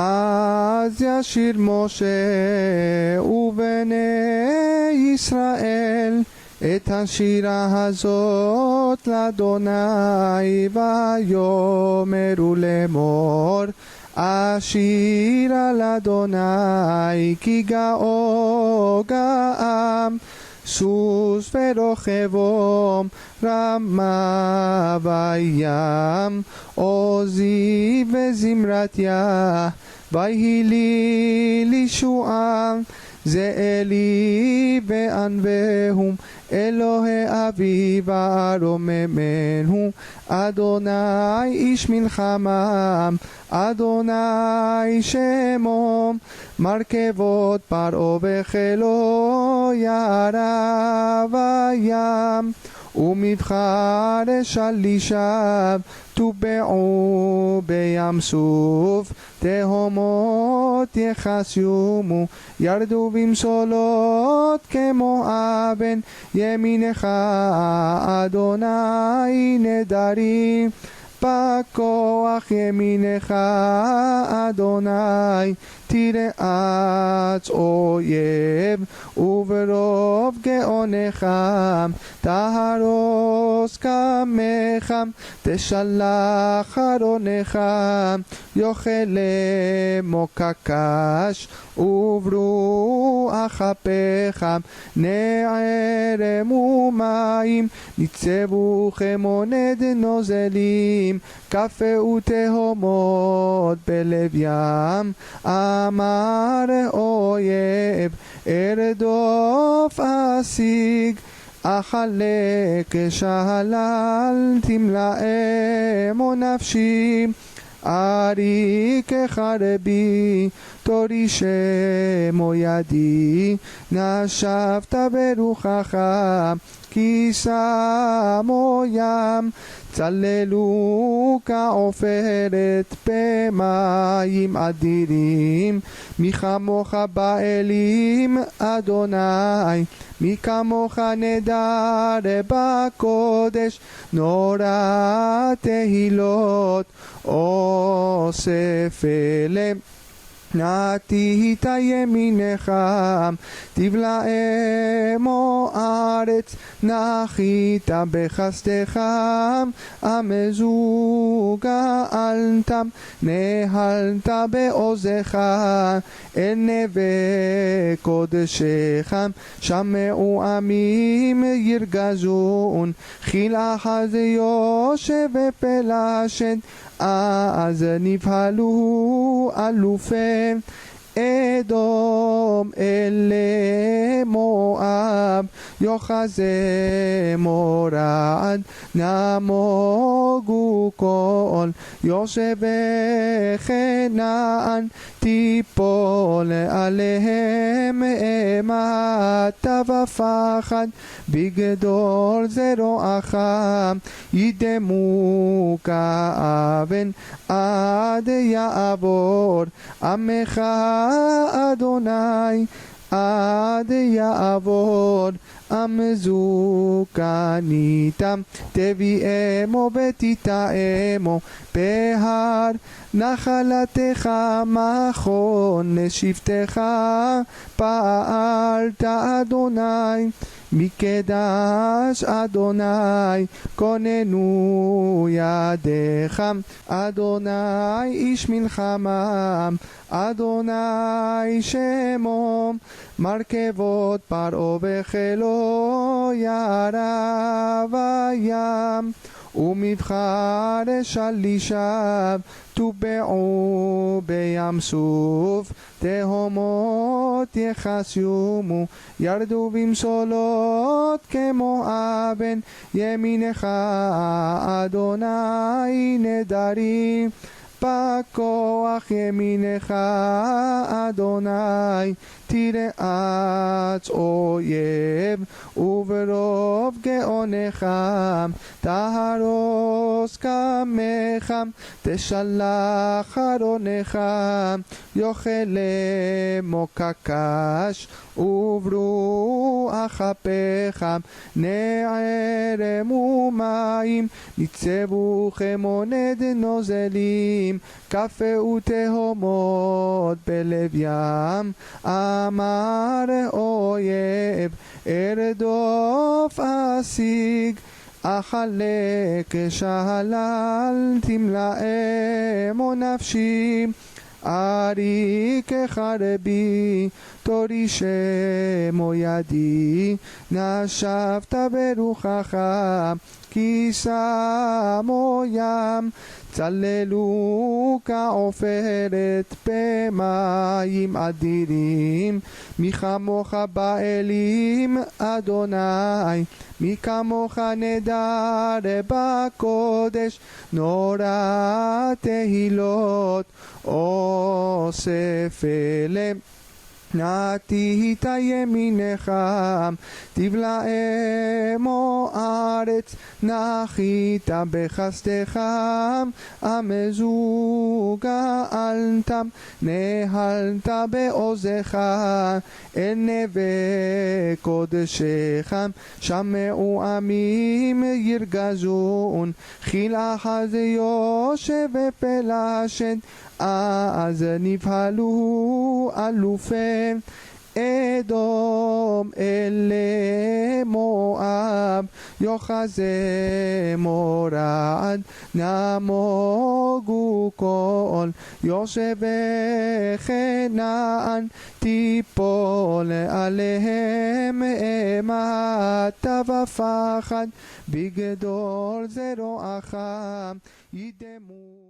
אז ישיר משה ובני ישראל את השירה הזאת לאדוני, ויאמרו לאמור, אשירה לאדוני כי גאו גאם, סוס ורוכבו רמה בים, עוזי וזמרתיה ויהי לי ישועה. זה אלי וענווהו, אלוהי אבי וארוממנו, אדוני איש מלחמה, אדוני שמו, מרכבות פרעה וחילו ירה בים, ומבחר שלישיו טובעו בים סוף, תהומות יחסיומו, ירדו במשולות כמו אבן, ימינך אדוני נדרים, בכוח ימינך אדוני תרעץ אויב, וברוב גאונך תהרוס קמך, תשלח ארונך, יאכל מוקקש וברוח אפיך, נערם ומים ניצבו כמונד נוזלים, קפה ותהומות בלב ים. אמר אויב ארדוף אשיג, אחלק שלל תמלאמו נפשי, אריק חרבי תורישמו ידי, נשבת ברוחך כי שמו ים, צללו כעופרת במים אדירים, מי כמוך באלים אדוני, מי כמוך נדר בקודש, נורא תהילות אוסף אלה. נתית ימינך תבלעמו ארץ, נחית בחסדך עמזו גאלתם, נהלת בעוזך אל נווה קודשך, שמעו עמים ירגזון, חיל אחז יושב ופלשת, אז נבהלו אלופי אדום אלה מואב, יוחזה מורד נמוגו כל יושבי כנען, תיפול עליהם אימתה ופחד, בגדול זרועך ידמו כאבן, עד יעבור עמך אדוני, עד יעבור עמזו קניתם, תביאמו ותיטעמו בהר נחלתך, מכון לשבטך פעלת אדוני, מקדש אדוני כוננו ידיך, אדוני איש מלחמה, אדוני שמו, מרכבות פרעה וחילו ירה בים, ומבחר שלישיו טובעו בים סוף, תהומות יחסיומו, ירדו במשולות כמו אבן, ימינך אדוני נדרים, בכוח ימינך אדוני תרעץ אויב, וברוב גאונך תהרוס קמך, תשלח ארונך, יאכל לאמוק קש, וברוח אפיך, נערם ומים, ניצבו כמונד נוזלים, קפה ותהומות בלב ים, אמר אויב, ארדוף אשיג, אחלק שלל, תמלאמו נפשי, אריק חרבי, תורישמו ידי, נשבת ברוחך, כי שמו ים, צללו כעופרת במים אדירים, מי כמוך באלים אדוני, מי כמוך נדר בקודש, נורא תהילות אוסף אלה. נטית ימינך, תבלעמו ארץ, נחית בחסדך, עמזו גאלתם, נהלת בעוזך, אל נווה קודשך, שמעו עמים ירגזון, חיל אחז יושב ופלשת, אז נבהלו אלופי אדום אלה מואב, יוחזה מורד, נמוגו כל יושבי כנען, תיפול עליהם אימתה ופחד, בגדול זרועך ידמו.